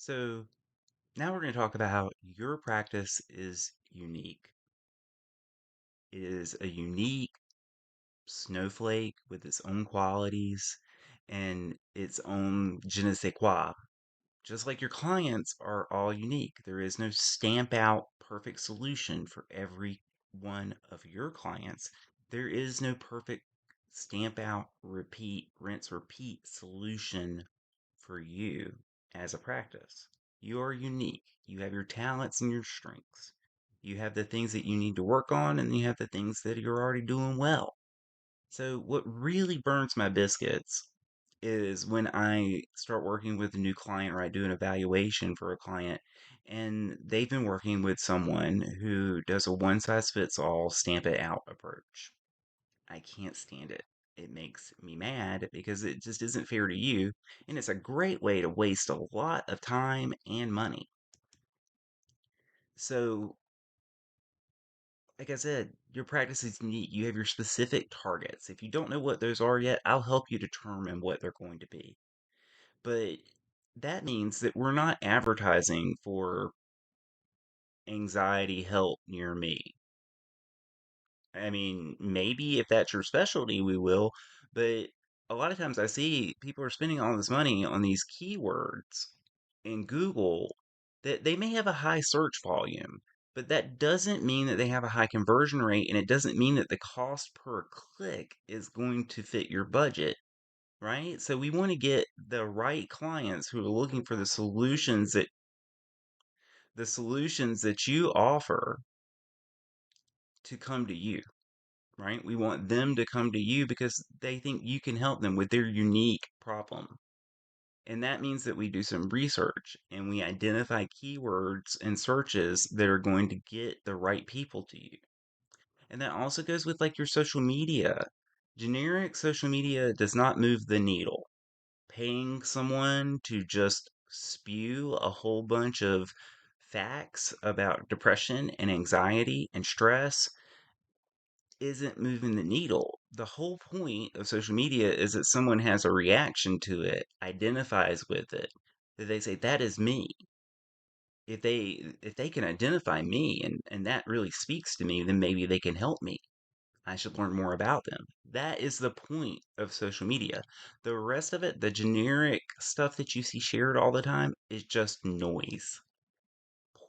So now we're going to talk about how your practice is unique. It is a unique snowflake with its own qualities and its own je ne sais quoi. Just like your clients are all unique, there is no stamp out perfect solution for every one of your clients. There is no perfect stamp out, repeat, rinse, repeat solution for you as a practice. You are unique. You have your talents and your strengths. You have the things that you need to work on, and you have the things that you're already doing well. So, what really burns my biscuits is when I start working with a new client or I do an evaluation for a client and they've been working with someone who does a one size fits all, stamp it out approach. I can't stand it. It makes me mad because it just isn't fair to you, and it's a great way to waste a lot of time and money. So, like I said, your practice is neat. You have your specific targets. If you don't know what those are yet, I'll help you determine what they're going to be. But that means that we're not advertising for anxiety help near me. I mean, maybe if that's your specialty, we will. But a lot of times I see people are spending all this money on these keywords in Google that they may have a high search volume, but that doesn't mean that they have a high conversion rate, and it doesn't mean that the cost per click is going to fit your budget, right? So we want to get the right clients who are looking for the solutions that you offer to come to you, right? We want them to come to you because they think you can help them with their unique problem. And that means that we do some research and we identify keywords and searches that are going to get the right people to you. And that also goes with like your social media. Generic social media does not move the needle. Paying someone to just spew a whole bunch of facts about depression and anxiety and stress isn't moving the needle. The whole point of social media is that someone has a reaction to it, identifies with it, that they say, that is me. If they can identify me and that really speaks to me, then maybe they can help me. I should learn more about them. That is the point of social media. The rest of it, the generic stuff that you see shared all the time, is just noise.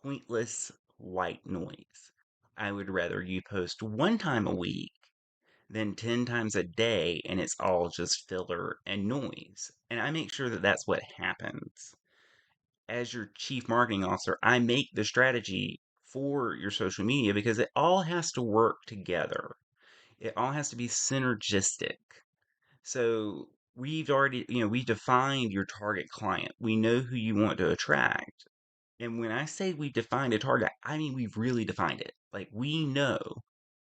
Pointless white noise. I would rather you post one time a week than 10 times a day and it's all just filler and noise. And I make sure that that's what happens. As your chief marketing officer, I make the strategy for your social media because it all has to work together. It all has to be synergistic. So we've defined your target client. We know who you want to attract. And when I say we've defined a target, I mean we've really defined it. Like we know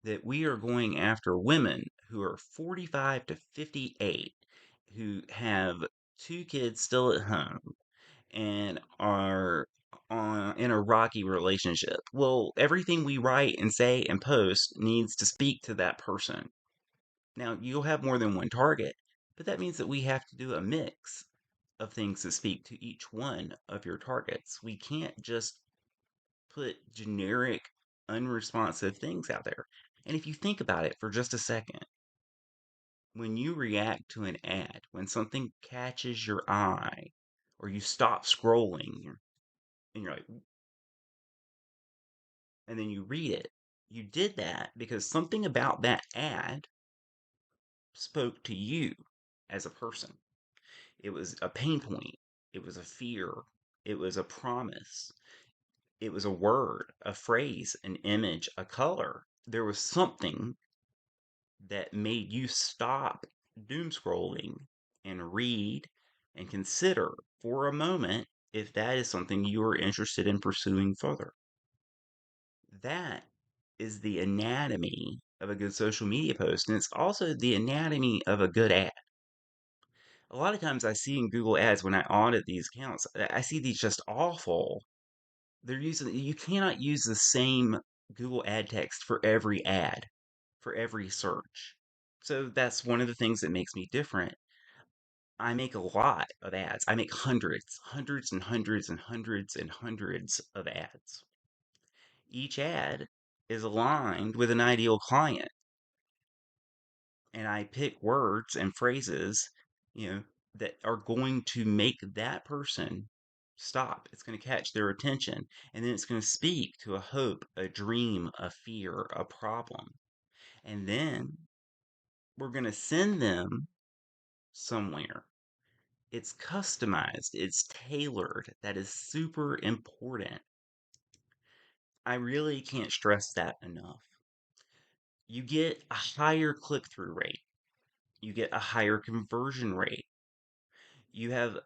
that we are going after women who are 45 to 58 who have two kids still at home and are in a rocky relationship. Well, everything we write and say and post needs to speak to that person. Now, you'll have more than one target, but that means that we have to do a mix of things to speak to each one of your targets. We can't just put generic, unresponsive things out there. And if you think about it for just a second, when you react to an ad, when something catches your eye, or you stop scrolling and you're like, and then you read it, you did that because something about that ad spoke to you as a person. It was a pain point, it was a fear, it was a promise, it was a word, a phrase, an image, a color. There was something that made you stop doom scrolling and read and consider for a moment if that is something you are interested in pursuing further. That is the anatomy of a good social media post, and it's also the anatomy of a good ad. A lot of times I see in Google Ads when I audit these accounts, I see these just awful. You cannot use the same Google ad text for every ad, for every search. So that's one of the things that makes me different. I make a lot of ads. I make hundreds and hundreds and hundreds and hundreds of ads. Each ad is aligned with an ideal client, and I pick words and phrases, that are going to make that person stop. It's going to catch their attention, and then it's going to speak to a hope, a dream, a fear, a problem. And then we're going to send them somewhere. It's customized, it's tailored. That is super important. I really can't stress that enough. You get a higher click through rate, you get a higher conversion rate. You have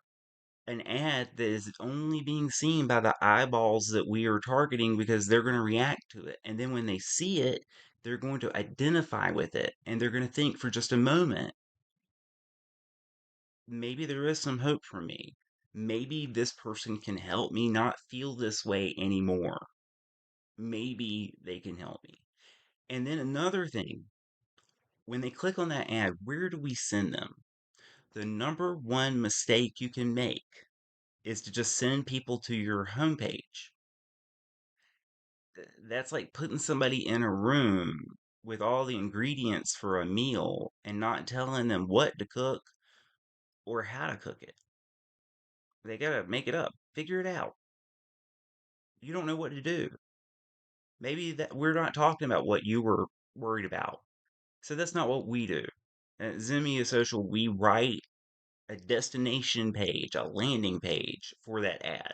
an ad that is only being seen by the eyeballs that we are targeting because they're going to react to it. And then when they see it, they're going to identify with it and they're going to think for just a moment, maybe there is some hope for me. Maybe this person can help me not feel this way anymore. Maybe they can help me. And then another thing, when they click on that ad, where do we send them? The number one mistake you can make is to just send people to your homepage. That's like putting somebody in a room with all the ingredients for a meal and not telling them what to cook or how to cook it. They gotta make it up, figure it out. You don't know what to do. Maybe that we're not talking about what you were worried about. So that's not what we do. At Zenmia Social, we write a destination page, a landing page for that ad.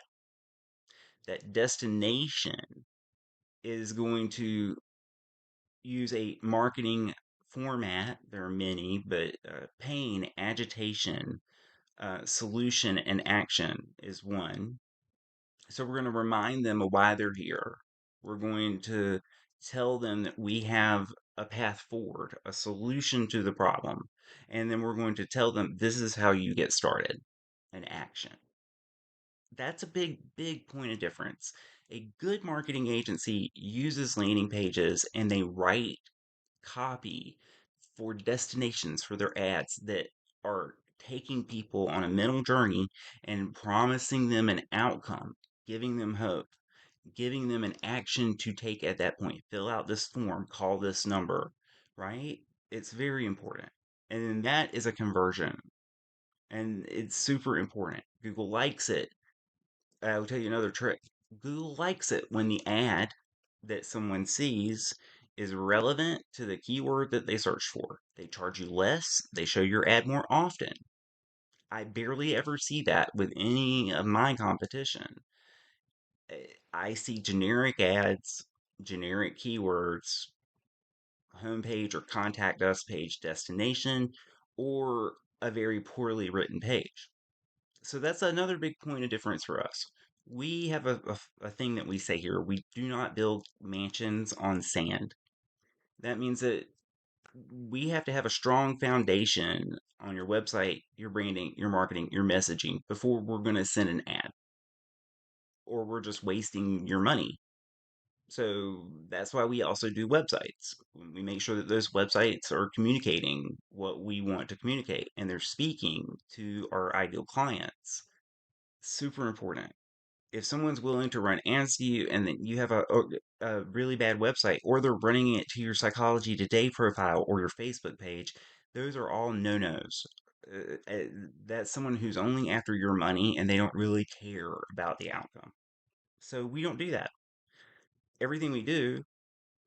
That destination is going to use a marketing format. There are many, but pain, agitation, solution, and action is one. So we're going to remind them of why they're here. We're going to tell them that we have a path forward, a solution to the problem. And then we're going to tell them this is how you get started, an action. That's a big, big point of difference. A good marketing agency uses landing pages and they write copy for destinations for their ads that are taking people on a mental journey and promising them an outcome, giving them hope, giving them an action to take at that point. Fill out this form, call this number, right? It's very important. And then that is a conversion. And it's super important. Google likes it. I'll tell you another trick. Google likes it when the ad that someone sees is relevant to the keyword that they search for. They charge you less, they show your ad more often. I barely ever see that with any of my competition. I see generic ads, generic keywords, homepage or contact us page destination, or a very poorly written page. So that's another big point of difference for us. We have a thing that we say here. We do not build mansions on sand. That means that we have to have a strong foundation on your website, your branding, your marketing, your messaging before we're going to send an ad or we're just wasting your money. So that's why we also do websites. We make sure that those websites are communicating what we want to communicate and they're speaking to our ideal clients. Super important. If someone's willing to run ads to you and then you have a really bad website or they're running it to your Psychology Today profile or your Facebook page, those are all no-nos. That's someone who's only after your money and they don't really care about the outcome. So we don't do that. Everything we do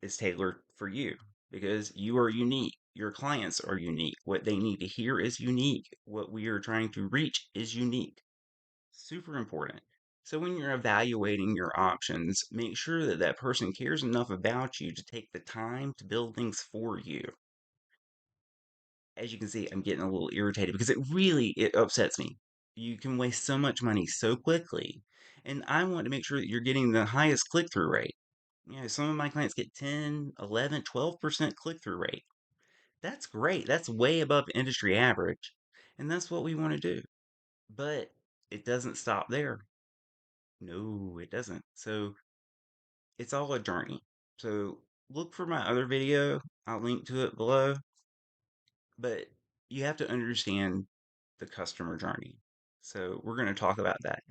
is tailored for you because you are unique. Your clients are unique. What they need to hear is unique. What we are trying to reach is unique. Super important. So when you're evaluating your options, make sure that that person cares enough about you to take the time to build things for you. As you can see, I'm getting a little irritated because it upsets me. You can waste so much money so quickly. And I want to make sure that you're getting the highest click-through rate. Some of my clients get 10, 11, 12% click-through rate. That's great. That's way above industry average. And that's what we want to do. But it doesn't stop there. No, it doesn't. So it's all a journey. So look for my other video. I'll link to it below. But you have to understand the customer journey. So we're going to talk about that.